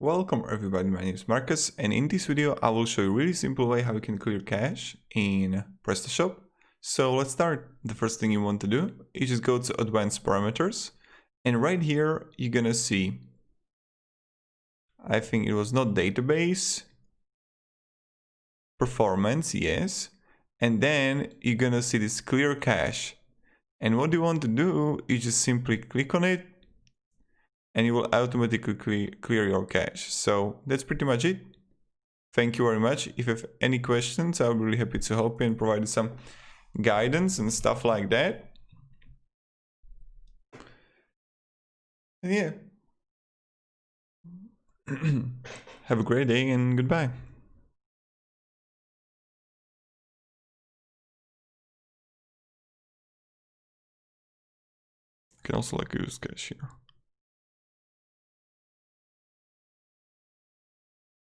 Welcome everybody, my name is Marcus, and in this video I will show you a really simple way how you can clear cache in Prestashop. So let's start. The first thing you want to do is just go to advanced parameters, and right here you're gonna see, I think it was not database, performance, yes, and then you're gonna see this clear cache. And what you want to do is just simply click on it and it will automatically clear your cache. So that's pretty much it. Thank you very much. If you have any questions, I'll be really happy to help you and provide you some guidance and stuff like that. And yeah. Have a great day and goodbye. You can also use cache here.